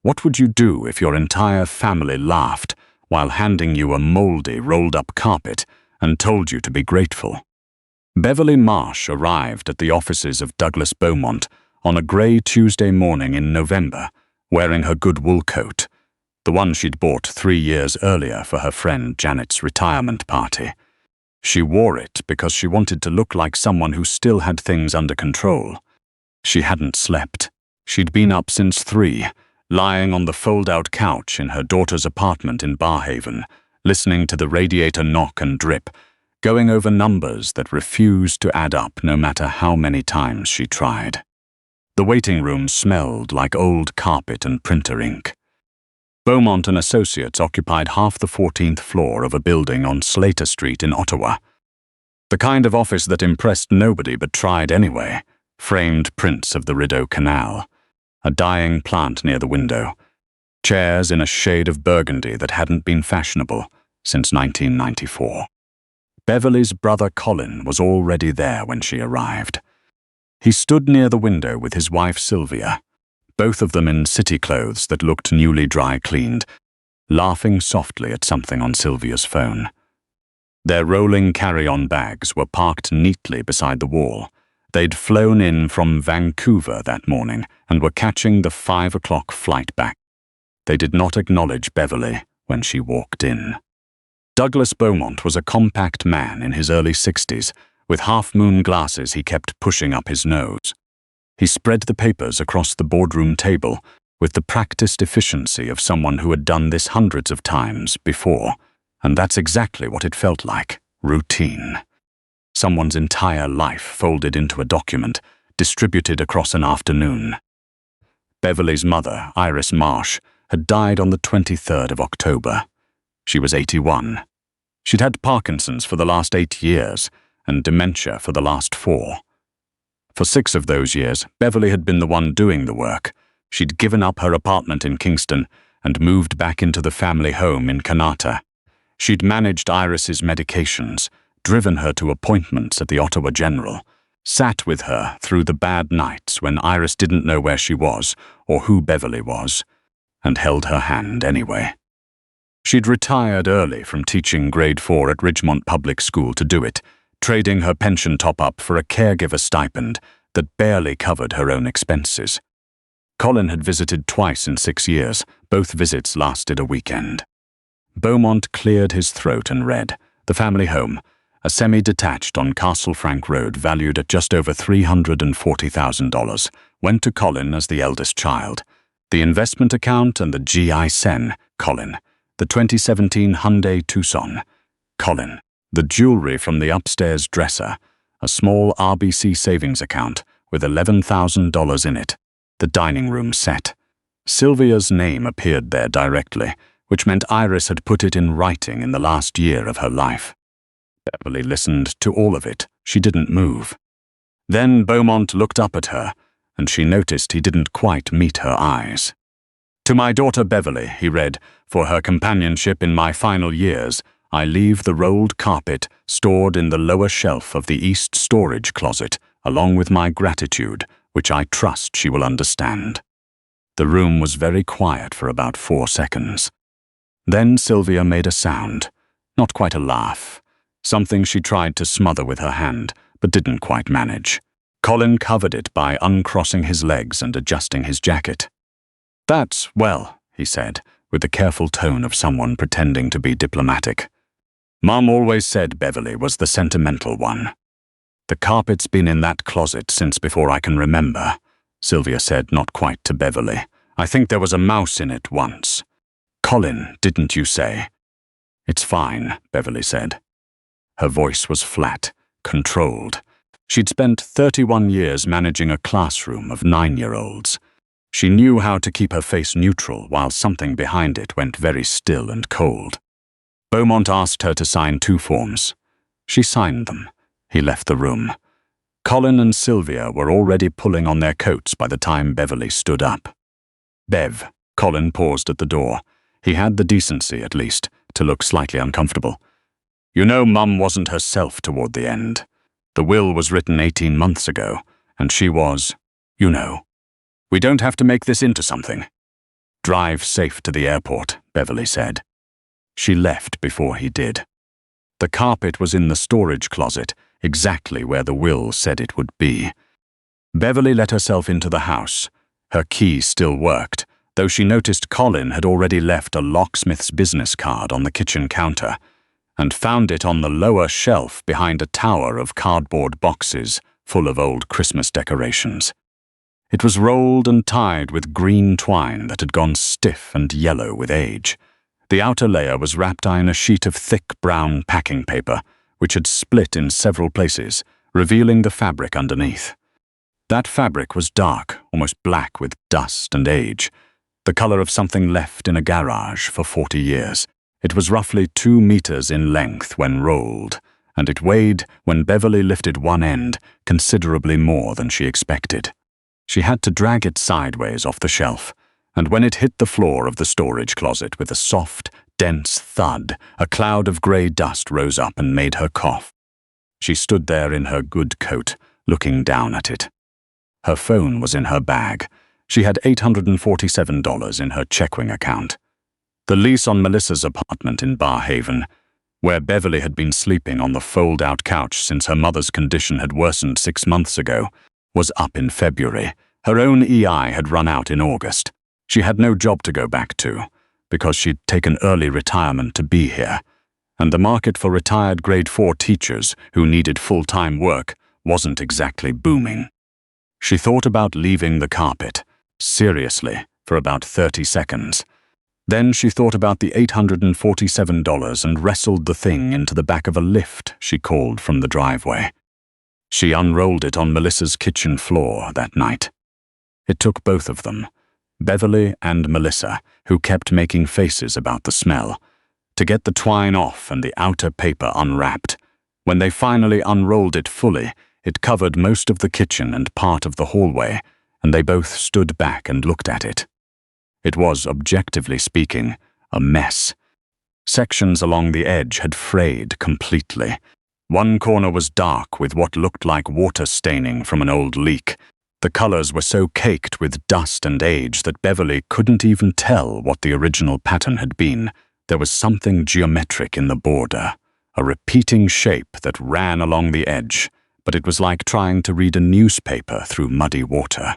What would you do if your entire family laughed while handing you a mouldy, rolled-up carpet and told you to be grateful? Beverly Marsh arrived at the offices of Douglas Beaumont on a grey Tuesday morning in November, wearing her good wool coat, the one she'd bought 3 years earlier for her friend Janet's retirement party. She wore it because she wanted to look like someone who still had things under control. She hadn't slept. She'd been up since 3, lying on the fold-out couch in her daughter's apartment in Barhaven, listening to the radiator knock and drip, going over numbers that refused to add up no matter how many times she tried. The waiting room smelled like old carpet and printer ink. Beaumont and Associates occupied half the 14th floor of a building on Slater Street in Ottawa. The kind of office that impressed nobody but tried anyway, framed prints of the Rideau Canal, a dying plant near the window, chairs in a shade of burgundy that hadn't been fashionable since 1994. Beverly's brother Colin was already there when she arrived. He stood near the window with his wife Sylvia, both of them in city clothes that looked newly dry-cleaned, laughing softly at something on Sylvia's phone. Their rolling carry-on bags were parked neatly beside the wall. They'd flown in from Vancouver that morning and were catching the 5 o'clock flight back. They did not acknowledge Beverly when she walked in. Douglas Beaumont was a compact man in his early 60s, with half-moon glasses he kept pushing up his nose. He spread the papers across the boardroom table with the practiced efficiency of someone who had done this hundreds of times before, and that's exactly what it felt like, routine. Someone's entire life folded into a document, distributed across an afternoon. Beverly's mother, Iris Marsh, had died on the 23rd of October. She was 81. She'd had Parkinson's for the last 8 years and dementia for the last 4. For 6 of those years, Beverly had been the one doing the work. She'd given up her apartment in Kingston and moved back into the family home in Curator. She'd managed Iris's medications, driven her to appointments at the Ottawa General, sat with her through the bad nights when Iris didn't know where she was or who Beverly was, and held her hand anyway. She'd retired early from teaching grade 4 at Ridgemont Public School to do it, trading her pension top-up for a caregiver stipend that barely covered her own expenses. Colin had visited twice in 6 years. Both visits lasted a weekend. Beaumont cleared his throat and read, "The family home, a semi-detached on Castle Frank Road valued at just over $340,000, went to Colin as the eldest child. The investment account and the GI Sen, Colin. The 2017 Hyundai Tucson, Colin. The jewelry from the upstairs dresser, a small RBC savings account with $11,000 in it. The dining room set." Sylvia's name appeared there directly, which meant Iris had put it in writing in the last year of her life. Beverly listened to all of it. She didn't move. Then Beaumont looked up at her, and she noticed he didn't quite meet her eyes. "To my daughter Beverly," he read, "for her companionship in my final years, I leave the rolled carpet stored in the lower shelf of the east storage closet, along with my gratitude, which I trust she will understand." The room was very quiet for about 4 seconds. Then Sylvia made a sound, not quite a laugh, something she tried to smother with her hand, but didn't quite manage. Colin covered it by uncrossing his legs and adjusting his jacket. "That's, well," he said, with the careful tone of someone pretending to be diplomatic. "Mum always said Beverly was the sentimental one." "The carpet's been in that closet since before I can remember," Sylvia said, not quite to Beverly. "I think there was a mouse in it once." "Colin, didn't you say?" "It's fine," Beverly said. Her voice was flat, controlled. She'd spent 31 years managing a classroom of 9-year-olds. She knew how to keep her face neutral while something behind it went very still and cold. Beaumont asked her to sign 2 forms. She signed them. He left the room. Colin and Sylvia were already pulling on their coats by the time Beverly stood up. "Bev," Colin paused at the door. He had the decency, at least, to look slightly uncomfortable. "You know Mum wasn't herself toward the end. The will was written 18 months ago, and she was, you know. We don't have to make this into something." "Drive safe to the airport," Beverly said. She left before he did. The carpet was in the storage closet, exactly where the will said it would be. Beverly let herself into the house. Her key still worked, though she noticed Colin had already left a locksmith's business card on the kitchen counter, and found it on the lower shelf behind a tower of cardboard boxes full of old Christmas decorations. It was rolled and tied with green twine that had gone stiff and yellow with age. The outer layer was wrapped in a sheet of thick brown packing paper, which had split in several places, revealing the fabric underneath. That fabric was dark, almost black with dust and age, the color of something left in a garage for 40 years. It was roughly 2 meters in length when rolled, and it weighed, when Beverly lifted one end, considerably more than she expected. She had to drag it sideways off the shelf, and when it hit the floor of the storage closet with a soft, dense thud, a cloud of gray dust rose up and made her cough. She stood there in her good coat, looking down at it. Her phone was in her bag. She had $847 in her checking account. The lease on Melissa's apartment in Barhaven, where Beverly had been sleeping on the fold-out couch since her mother's condition had worsened 6 months ago, was up in February. Her own EI had run out in August. She had no job to go back to, because she'd taken early retirement to be here, and the market for retired Grade 4 teachers who needed full-time work wasn't exactly booming. She thought about leaving the carpet, seriously, for about 30 seconds. Then she thought about the $847 and wrestled the thing into the back of a lift she called from the driveway. She unrolled it on Melissa's kitchen floor that night. It took both of them, Beverly and Melissa, who kept making faces about the smell, to get the twine off and the outer paper unwrapped. When they finally unrolled it fully, it covered most of the kitchen and part of the hallway, and they both stood back and looked at it. It was, objectively speaking, a mess. Sections along the edge had frayed completely. One corner was dark with what looked like water staining from an old leak. The colors were so caked with dust and age that Beverly couldn't even tell what the original pattern had been. There was something geometric in the border, a repeating shape that ran along the edge, but it was like trying to read a newspaper through muddy water.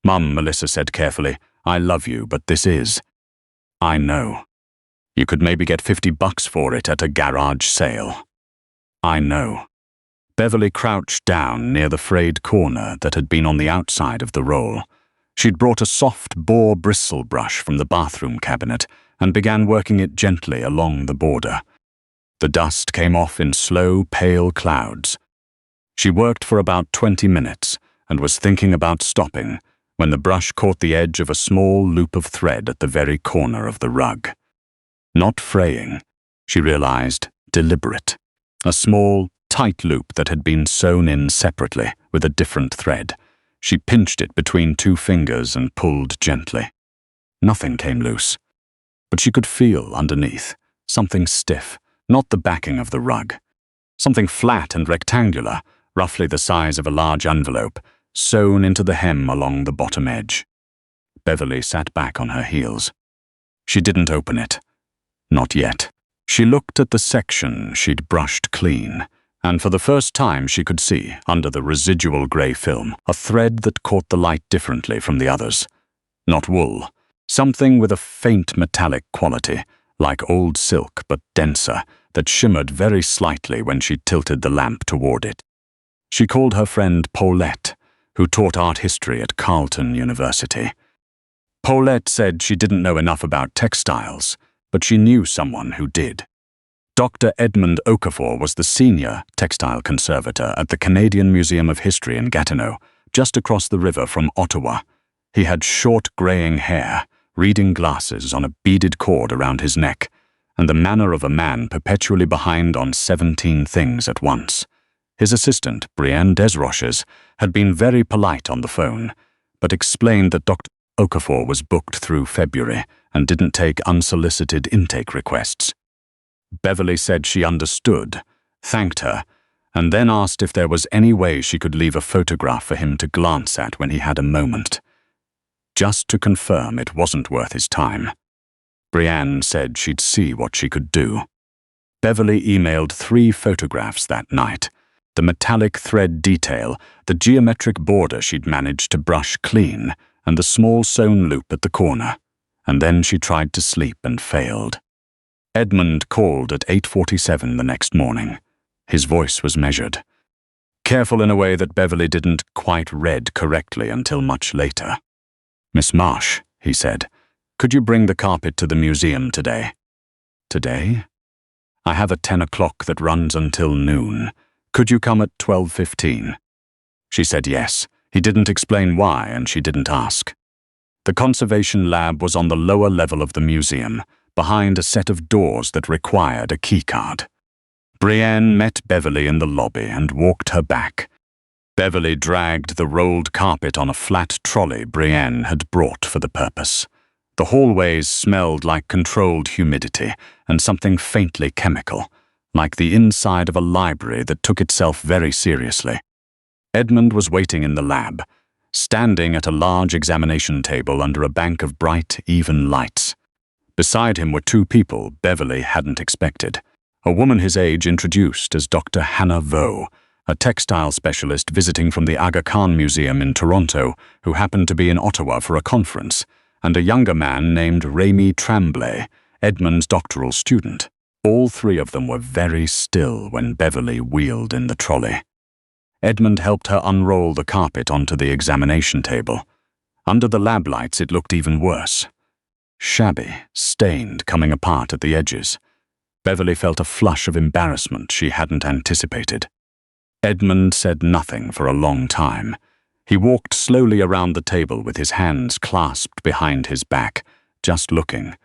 "Mum," Melissa said carefully, "I love you, but this is..." "I know. You could maybe get $50 for it at a garage sale." "I know." Beverly crouched down near the frayed corner that had been on the outside of the roll. She'd brought a soft boar bristle brush from the bathroom cabinet and began working it gently along the border. The dust came off in slow, pale clouds. She worked for about 20 minutes and was thinking about stopping when the brush caught the edge of a small loop of thread at the very corner of the rug. Not fraying, she realized, deliberate. A small, tight loop that had been sewn in separately with a different thread. She pinched it between 2 fingers and pulled gently. Nothing came loose, but she could feel underneath something stiff, not the backing of the rug. Something flat and rectangular, roughly the size of a large envelope, sewn into the hem along the bottom edge. Beverly sat back on her heels. She didn't open it. Not yet. She looked at the section she'd brushed clean, and for the first time she could see, under the residual grey film, a thread that caught the light differently from the others. Not wool. Something with a faint metallic quality, like old silk but denser, that shimmered very slightly when she tilted the lamp toward it. She called her friend Paulette, who taught art history at Carleton University. Paulette said she didn't know enough about textiles, but she knew someone who did. Dr. Edmund Okafor was the senior textile conservator at the Canadian Museum of History in Gatineau, just across the river from Ottawa. He had short graying hair, reading glasses on a beaded cord around his neck, and the manner of a man perpetually behind on 17 things at once. His assistant, Brienne Desroches, had been very polite on the phone, but explained that Dr. Okafor was booked through February and didn't take unsolicited intake requests. Beverly said she understood, thanked her, and then asked if there was any way she could leave a photograph for him to glance at when he had a moment. just to confirm it wasn't worth his time. Brienne said she'd see what she could do. Beverly emailed 3 photographs that night: the metallic thread detail, the geometric border she'd managed to brush clean, and the small sewn loop at the corner. And then she tried to sleep and failed. Edmund called at 8:47 the next morning. His voice was measured, careful in a way that Beverly didn't quite read correctly until much later. "Miss Marsh," he said, "could you bring the carpet to the museum today?" "Today? I have a 10 o'clock that runs until noon. Could you come at 12:15? She said yes. He didn't explain why, and she didn't ask. The conservation lab was on the lower level of the museum, behind a set of doors that required a keycard. Brienne met Beverly in the lobby and walked her back. Beverly dragged the rolled carpet on a flat trolley Brienne had brought for the purpose. The hallways smelled like controlled humidity and something faintly chemical, like the inside of a library that took itself very seriously. Edmund was waiting in the lab, standing at a large examination table under a bank of bright, even lights. Beside him were 2 people Beverly hadn't expected. A woman his age introduced as Dr. Hannah Vo, a textile specialist visiting from the Aga Khan Museum in Toronto who happened to be in Ottawa for a conference, and a younger man named Rémi Tremblay, Edmund's doctoral student. All 3 of them were very still when Beverly wheeled in the trolley. Edmund helped her unroll the carpet onto the examination table. Under the lab lights it looked even worse. Shabby, stained, coming apart at the edges. Beverly felt a flush of embarrassment she hadn't anticipated. Edmund said nothing for a long time. He walked slowly around the table with his hands clasped behind his back, just looking.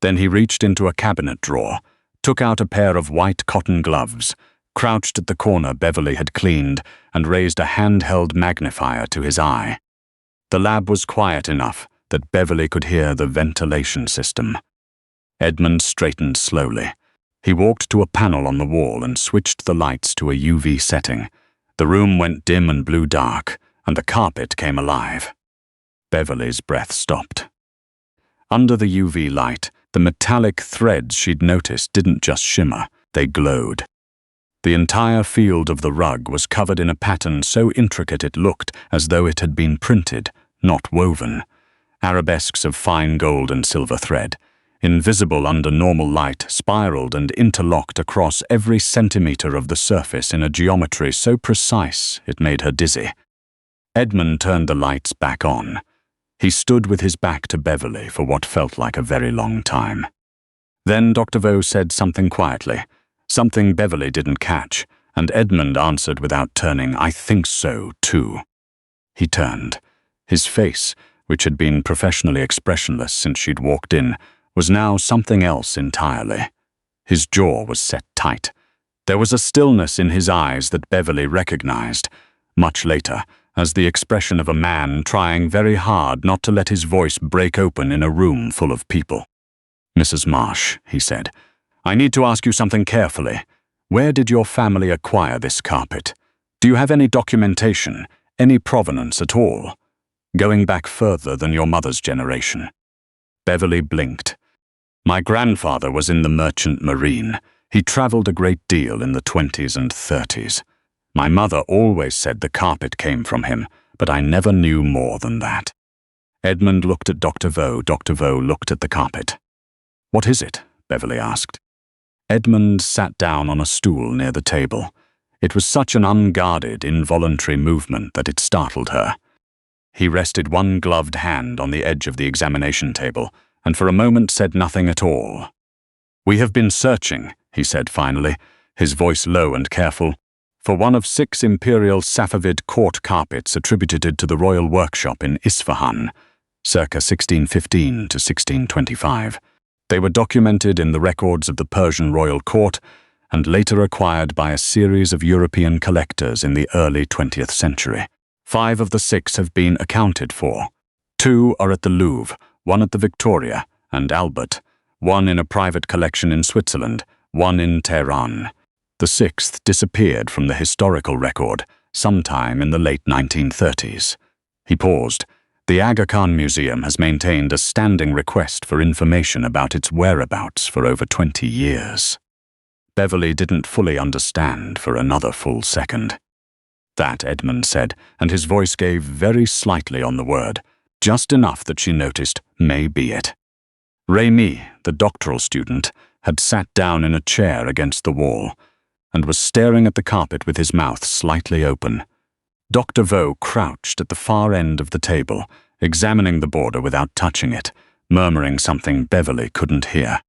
Then he reached into a cabinet drawer, took out a pair of white cotton gloves, crouched at the corner Beverly had cleaned, and raised a handheld magnifier to his eye. The lab was quiet enough that Beverly could hear the ventilation system. Edmund straightened slowly. He walked to a panel on the wall and switched the lights to a UV setting. The room went dim and blue dark, and the carpet came alive. Beverly's breath stopped. Under the UV light, the metallic threads she'd noticed didn't just shimmer, they glowed. The entire field of the rug was covered in a pattern so intricate it looked as though it had been printed, not woven. Arabesques of fine gold and silver thread, invisible under normal light, spiraled and interlocked across every centimeter of the surface in a geometry so precise it made her dizzy. Edmund turned the lights back on. He stood with his back to Beverly for what felt like a very long time. Then Dr. Vo said something quietly, something Beverly didn't catch, and Edmund answered without turning, "I think so, too." He turned. His face, which had been professionally expressionless since she'd walked in, was now something else entirely. His jaw was set tight. There was a stillness in his eyes that Beverly recognized, much later, as the expression of a man trying very hard not to let his voice break open in a room full of people. "Mrs. Marsh," he said, "I need to ask you something carefully. Where did your family acquire this carpet? Do you have any documentation, any provenance at all? Going back further than your mother's generation?" Beverly blinked. "My grandfather was in the merchant marine. He traveled a great deal in the 20s and 30s. My mother always said the carpet came from him, but I never knew more than that." Edmund looked at Dr. Vo. Dr. Vo looked at the carpet. "What is it?" Beverly asked. Edmund sat down on a stool near the table. It was such an unguarded, involuntary movement that it startled her. He rested one gloved hand on the edge of the examination table, and for a moment said nothing at all. "We have been searching," he said finally, his voice low and careful, "for one of 6 imperial Safavid court carpets attributed to the royal workshop in Isfahan, circa 1615 to 1625. They were documented in the records of the Persian royal court and later acquired by a series of European collectors in the early 20th century. 5 of the 6 have been accounted for. 2 are at the Louvre, 1 at the Victoria and Albert, 1 in a private collection in Switzerland, 1 in Tehran. The 6th disappeared from the historical record sometime in the late 1930s. He paused, The Aga Khan Museum has maintained a standing request for information about its whereabouts for over 20 years. Beverly didn't fully understand for another full second. That, Edmund said, and his voice gave very slightly on the word, just enough that she noticed may be it. Remy, the doctoral student, had sat down in a chair against the wall and was staring at the carpet with his mouth slightly open. Dr. Vaux crouched at the far end of the table, examining the border without touching it, murmuring something Beverly couldn't hear.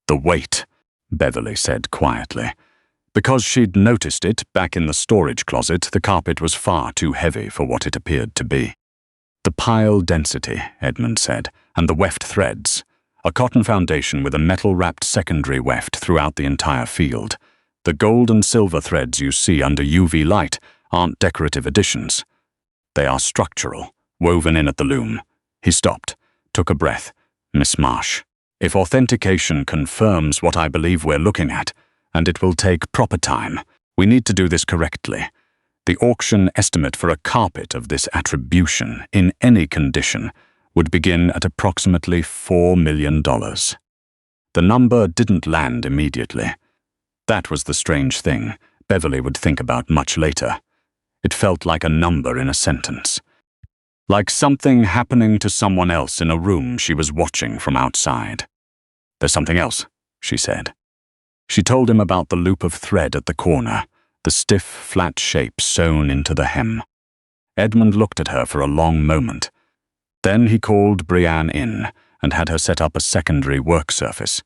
"The weight," Beverly said quietly. Because she'd noticed it back in the storage closet, the carpet was far too heavy for what it appeared to be. "The pile density," Edmund said, "and the weft threads. A cotton foundation with a metal-wrapped secondary weft throughout the entire field. The gold and silver threads you see under UV light aren't decorative additions. They are structural, woven in at the loom." He stopped, took a breath. "Miss Marsh, if authentication confirms what I believe we're looking at, and it will take proper time, we need to do this correctly. The auction estimate for a carpet of this attribution, in any condition, would begin at approximately $4 million. The number didn't land immediately. That was the strange thing Beverly would think about much later. It felt like a number in a sentence. Like something happening to someone else in a room she was watching from outside. "There's something else," she said. She told him about the loop of thread at the corner, the stiff, flat shape sewn into the hem. Edmund looked at her for a long moment. Then he called Brienne in and had her set up a secondary work surface.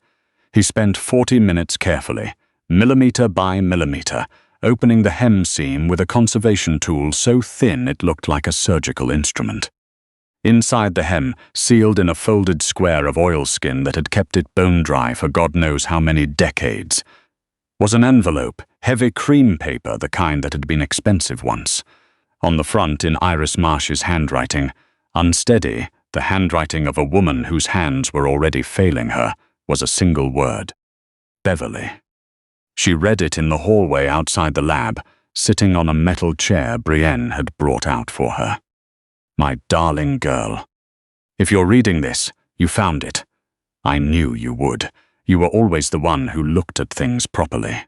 He spent 40 minutes carefully, millimeter by millimeter, opening the hem seam with a conservation tool so thin it looked like a surgical instrument. Inside the hem, sealed in a folded square of oilskin that had kept it bone dry for God knows how many decades, was an envelope, heavy cream paper, the kind that had been expensive once. On the front, in Iris Marsh's handwriting, unsteady, the handwriting of a woman whose hands were already failing her, was a single word: Beverly. She read it in the hallway outside the lab, sitting on a metal chair Brienne had brought out for her. "My darling girl. If you're reading this, you found it. I knew you would. You were always the one who looked at things properly.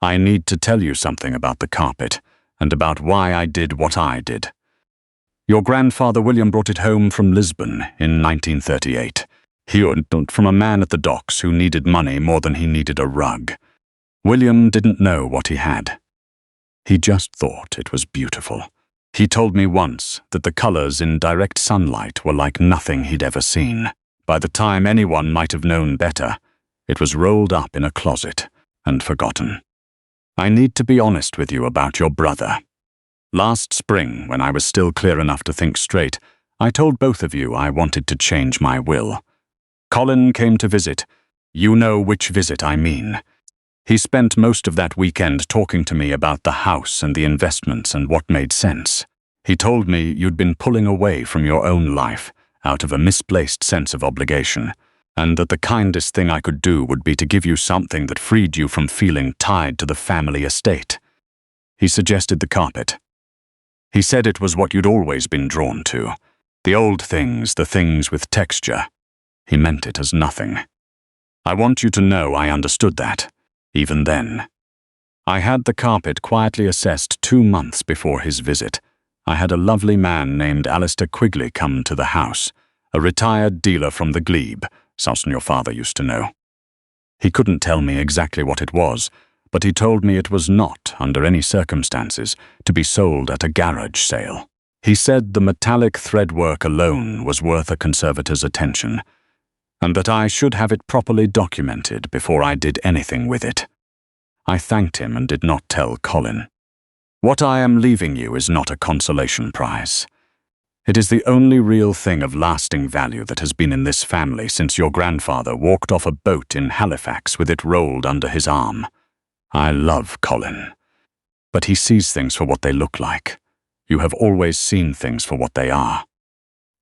I need to tell you something about the carpet, and about why I did what I did. Your grandfather William brought it home from Lisbon in 1938. He ordered from a man at the docks who needed money more than he needed a rug. William didn't know what he had. He just thought it was beautiful. He told me once that the colors in direct sunlight were like nothing he'd ever seen. By the time anyone might have known better, it was rolled up in a closet and forgotten. I need to be honest with you about your brother. Last spring, when I was still clear enough to think straight, I told both of you I wanted to change my will. Colin came to visit. You know which visit I mean. He spent most of that weekend talking to me about the house and the investments and what made sense. He told me you'd been pulling away from your own life out of a misplaced sense of obligation, and that the kindest thing I could do would be to give you something that freed you from feeling tied to the family estate. He suggested the carpet. He said it was what you'd always been drawn to. The old things, the things with texture. He meant it as nothing. I want you to know I understood that. Even then. I had the carpet quietly assessed 2 months before his visit. I had a lovely man named Alistair Quigley come to the house, a retired dealer from the Glebe, something your father used to know. He couldn't tell me exactly what it was, but he told me it was not, under any circumstances, to be sold at a garage sale. He said the metallic threadwork alone was worth a conservator's attention, and that I should have it properly documented before I did anything with it. I thanked him and did not tell Colin. What I am leaving you is not a consolation prize. It is the only real thing of lasting value that has been in this family since your grandfather walked off a boat in Halifax with it rolled under his arm. I love Colin, but he sees things for what they look like. You have always seen things for what they are.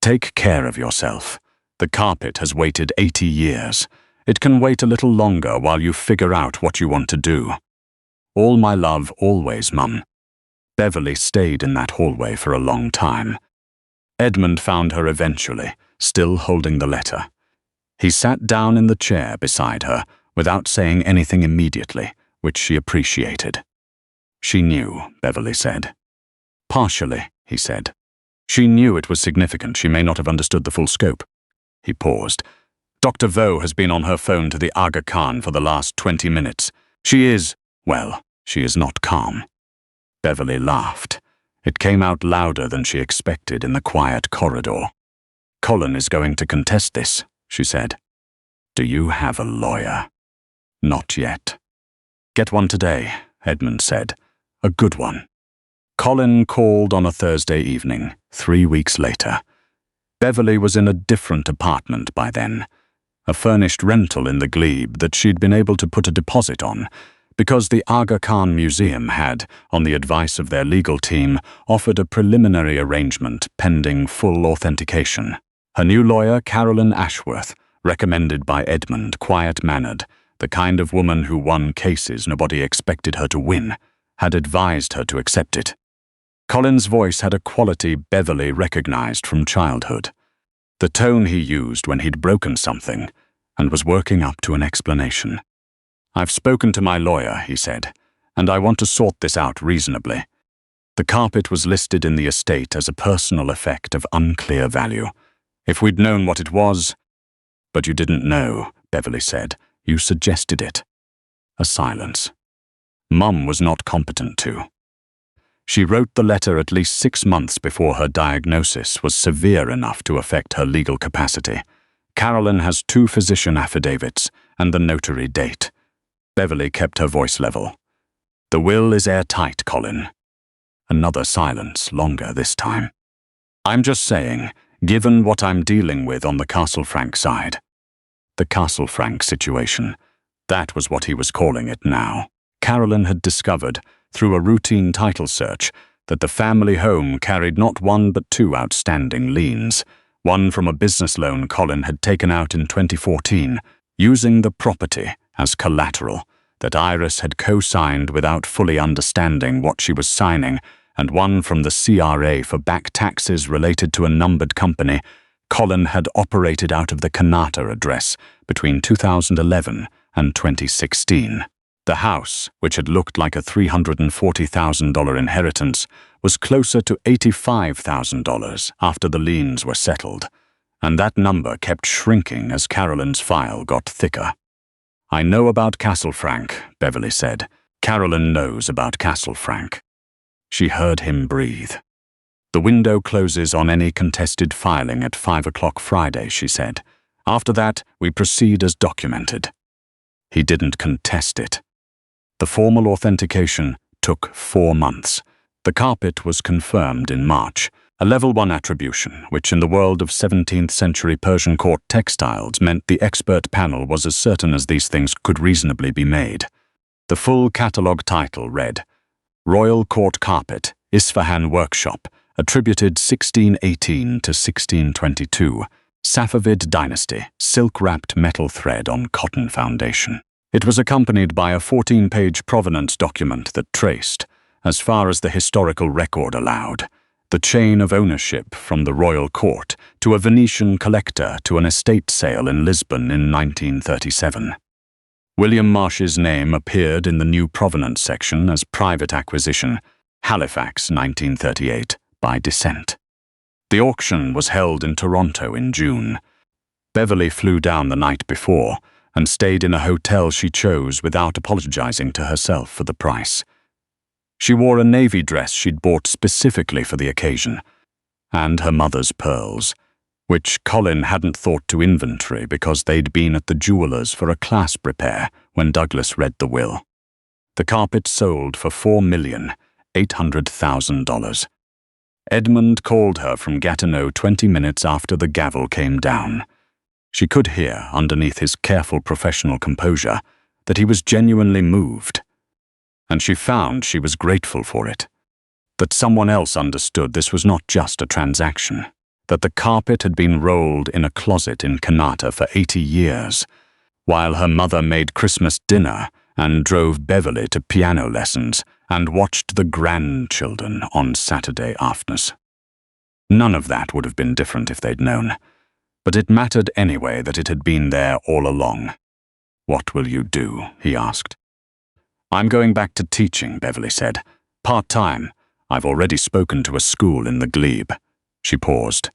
Take care of yourself. The carpet has waited 80 years. It can wait a little longer while you figure out what you want to do. All my love always, Mum. Beverly stayed in that hallway for a long time. Edmund found her eventually, still holding the letter. He sat down in the chair beside her, without saying anything immediately, which she appreciated. She knew, Beverly said. Partially, he said. She knew it was significant. She may not have understood the full scope. He paused. Dr. Vo has been on her phone to the Aga Khan for the last 20 minutes. She is not calm. Beverly laughed. It came out louder than she expected in the quiet corridor. Colin is going to contest this, she said. Do you have a lawyer? Not yet. Get one today, Edmund said. A good one. Colin called on a Thursday evening, 3 weeks later. Beverly was in a different apartment by then, a furnished rental in the glebe that she'd been able to put a deposit on, because the Aga Khan Museum had, on the advice of their legal team, offered a preliminary arrangement pending full authentication. Her new lawyer, Carolyn Ashworth, recommended by Edmund, quiet-mannered, the kind of woman who won cases nobody expected her to win, had advised her to accept it. Colin's voice had a quality Beverly recognized from childhood. The tone he used when he'd broken something and was working up to an explanation. I've spoken to my lawyer, he said, and I want to sort this out reasonably. The carpet was listed in the estate as a personal effect of unclear value. If we'd known what it was... But you didn't know, Beverly said. You suggested it. A silence. Mum was not competent to. She wrote the letter at least 6 months before her diagnosis was severe enough to affect her legal capacity. Carolyn has 2 physician affidavits and the notary date. Beverly kept her voice level. The will is airtight, Colin. Another silence, longer this time. I'm just saying, given what I'm dealing with on the Castle Frank side. The Castle Frank situation. That was what he was calling it now. Carolyn had discovered, through a routine title search, that the family home carried not 1 but 2 outstanding liens, one from a business loan Colin had taken out in 2014, using the property as collateral that Iris had co-signed without fully understanding what she was signing, and one from the CRA for back taxes related to a numbered company Colin had operated out of the Curator address between 2011 and 2016. The house, which had looked like a $340,000 inheritance, was closer to $85,000 after the liens were settled, and that number kept shrinking as Carolyn's file got thicker. I know about Castle Frank, Beverly said. Carolyn knows about Castle Frank. She heard him breathe. The window closes on any contested filing at 5 o'clock Friday, she said. After that, we proceed as documented. He didn't contest it. The formal authentication took 4 months. The carpet was confirmed in March, a level 1 attribution, which in the world of 17th century Persian court textiles meant the expert panel was as certain as these things could reasonably be made. The full catalogue title read, Royal Court Carpet, Isfahan Workshop, attributed 1618 to 1622, Safavid Dynasty, silk-wrapped metal thread on cotton foundation. It was accompanied by a 14-page provenance document that traced, as far as the historical record allowed, the chain of ownership from the royal court to a Venetian collector to an estate sale in Lisbon in 1937. William Marsh's name appeared in the new provenance section as private acquisition, Halifax, 1938, by descent. The auction was held in Toronto in June. Beverly flew down the night before and stayed in a hotel she chose without apologizing to herself for the price. She wore a navy dress she'd bought specifically for the occasion, and her mother's pearls, which Colin hadn't thought to inventory because they'd been at the jeweler's for a clasp repair when Douglas read the will. The carpet sold for $4,800,000. Edmund called her from Gatineau 20 minutes after the gavel came down. She could hear, underneath his careful professional composure, that he was genuinely moved. And she found she was grateful for it. That someone else understood this was not just a transaction. That the carpet had been rolled in a closet in Curator for 80 years, while her mother made Christmas dinner and drove Beverly to piano lessons and watched the grandchildren on Saturday afternoons. None of that would have been different if they'd known. But it mattered anyway that it had been there all along. "What will you do?" he asked. "I'm going back to teaching," Beverly said. "Part-time. I've already spoken to a school in the glebe." She paused.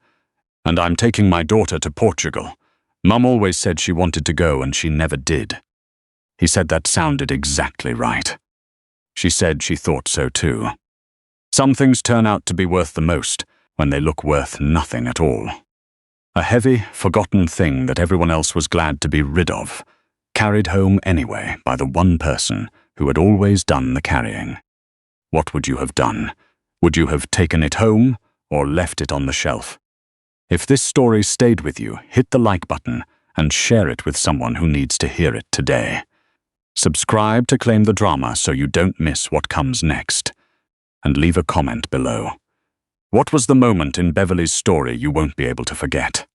"And I'm taking my daughter to Portugal. Mum always said she wanted to go and she never did." He said that sounded exactly right. She said she thought so too. Some things turn out to be worth the most when they look worth nothing at all. A heavy, forgotten thing that everyone else was glad to be rid of, carried home anyway by the one person who had always done the carrying. What would you have done? Would you have taken it home or left it on the shelf? If this story stayed with you, hit the like button and share it with someone who needs to hear it today. Subscribe to claim the drama so you don't miss what comes next. And leave a comment below. What was the moment in Beverly's story you won't be able to forget?